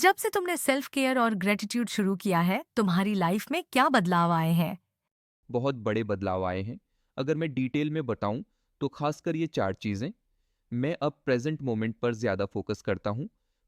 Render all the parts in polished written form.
जब से तुमने सेल्फ केयर और ग्रेटिट्यूड शुरू किया है, तुम्हारी लाइफ में क्या बदलाव आए हैं? बहुत बड़े बदलाव आए हैं। अगर मैं डिटेल में बताऊं तो खासकर ये 4 चीज़ें। मैं अब प्रेज़ेंट मोमेंट पर ज़्यादा फ़ोकस करता हूं।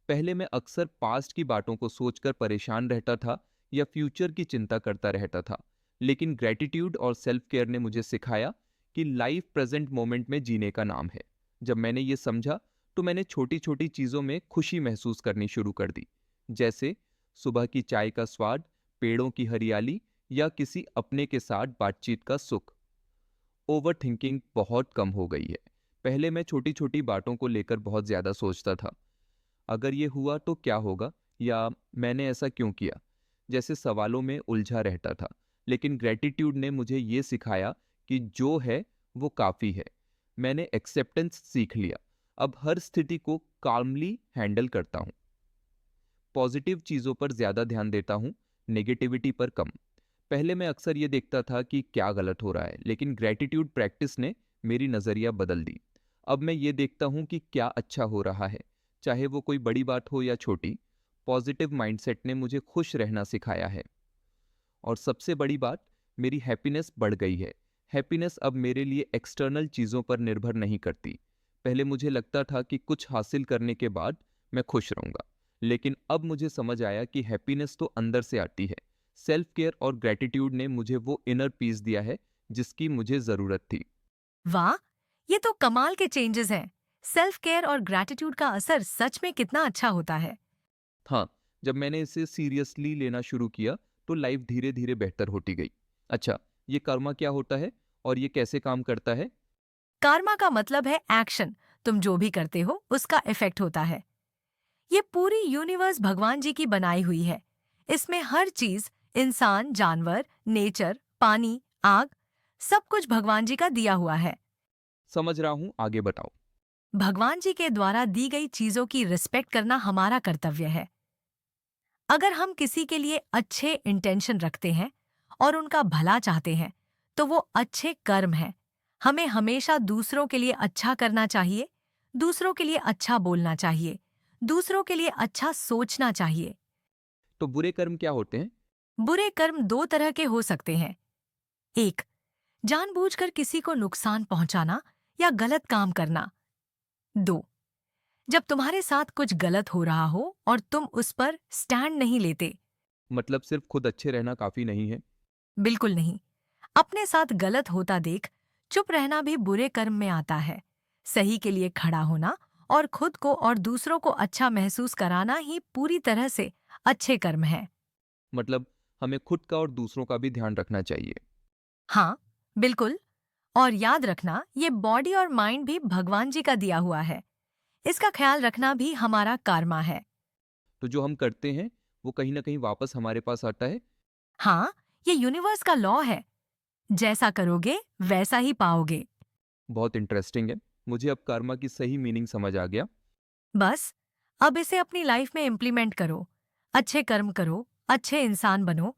पहले मैं अक्सर पास्ट की बातों को सोचकर परेशान रहता था या फ्यूचर की चिंता करता रहता था। लेकिन ग्रैटिट्यूड और सेल्फ केयर ने मुझे सिखाया कि लाइफ प्रेज़ेंट मोमेंट में जीने का नाम है। जब मैंने ये समझा तो मैंने छोटी-छोटी चीज़ों में खुशी महसूस करनी शुरू कर दी। जैसे सुबह की चाय का स्वाद, पेड़ों की हरियाली या किसी अपने के साथ बातचीत का सुख। ओवरथिंकिंग बहुत कम हो गई है। पहले मैं छोटी-छोटी बातों को लेकर बहुत ज़्यादा सोचता था। अगर ये हुआ तो क्या होगा? या मैंने ऐसा क्यों किया? जैसे सवालों में उलझा रहता था। लेकिन ग्रैटिट्यूड ने मुझे ये सिखाया कि जो है वो काफ़ी है। मैंने एक्सेप्टेंस सीख लिया। अब हर स्थिति को काल्मली हैंडल करता हूँ। पॉजिटिव चीज़ों पर ज़्यादा ध्यान देता हूँ, नेगेटिविटी पर कम। पहले मैं अक्सर ये देखता था कि क्या गलत हो रहा है, लेकिन ग्रैटिट्यूड प्रैक्टिस ने मेरी नज़रिया बदल दी। अब मैं ये देखता हूँ कि क्या अच्छा हो रहा है, चाहे वो कोई बड़ी बात हो या छोटी। पॉजिटिव माइंडसेट ने मुझे खुश रहना सिखाया है। और सबसे बड़ी बात, मेरी हैप्पीनेस बढ़ गई है। हैप्पीनेस अब मेरे लिए एक्सटर्नल चीज़ों पर निर्भर नहीं करती। पहले मुझे लगता था कि कुछ हासिल करने के बाद मैं खुश रहूँगा, लेकिन अब मुझे समझ आया कि हैप्पीनेस तो अंदर से आती है। सेल्फ केयर और ग्रैटिट्यूड ने मुझे वो इनर पीस दिया है जिसकी मुझे ज़रूरत थी। वाह! ये तो कमाल के चेंजेस हैं। सेल्फ केयर और ग्रेटिट्यूड का असर सच में कितना अच्छा होता है। हाँ, जब मैंने इसे सीरियसली लेना शुरू किया तो लाइफ धीरे धीरे बेहतर होती गई। अच्छा, ये कर्मा क्या होता है और ये कैसे काम करता है? कार्मा का मतलब है एक्शन। तुम जो भी करते हो, उसका इफेक्ट होता है। ये पूरी यूनिवर्स भगवान जी की बनाई हुई है। इसमें हर चीज, इंसान, जानवर, नेचर, पानी, आग, सब कुछ भगवान जी का दिया हुआ है। समझ रहा हूँ, आगे बताओ। भगवान जी के द्वारा दी गई चीजों की रिस्पेक्ट करना हमारा कर्तव्य है। अगर हम किसी के लिए अच्छे इंटेंशन रखते हैं और उनका भला चाहते हैं, तो वो अच्छे कर्म हैं। हमें हमेशा दूसरों के लिए अच्छा करना चाहिए, दूसरों के लिए अच्छा बोलना चाहिए, दूसरों के लिए अच्छा सोचना चाहिए। तो बुरे कर्म क्या होते हैं? बुरे कर्म दो तरह के हो सकते हैं। एक, जानबूझकर किसी को नुकसान पहुंचाना या गलत काम करना। दो, जब तुम्हारे साथ कुछ गलत हो रहा हो और तुम उस पर स्टैंड नहीं लेते। मतलब सिर्फ खुद अच्छे रहना काफ़ी नहीं है? बिल्कुल नहीं। अपने साथ गलत होता देख चुप रहना भी बुरे कर्म में आता है। सही के लिए खड़ा होना और खुद को और दूसरों को अच्छा महसूस कराना ही पूरी तरह से अच्छे कर्म है। मतलब हमें खुद का और दूसरों का भी ध्यान रखना चाहिए। हाँ, बिल्कुल। और याद रखना, ये बॉडी और माइंड भी भगवान जी का दिया हुआ है। इसका ख्याल रखना भी हमारा कार्मा है। तो जो हम करते हैं वो कहीं ना कहीं वापस हमारे पास आता है। हाँ, ये यूनिवर्स का लॉ है। जैसा करोगे वैसा ही पाओगे। बहुत इंटरेस्टिंग है। मुझे अब कर्मा की सही मीनिंग समझ आ गया। बस अब इसे अपनी लाइफ में इम्प्लीमेंट करो। अच्छे कर्म करो, अच्छे इंसान बनो।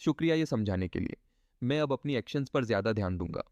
शुक्रिया ये समझाने के लिए। मैं अब अपनी एक्शंस पर ज़्यादा ध्यान दूंगा।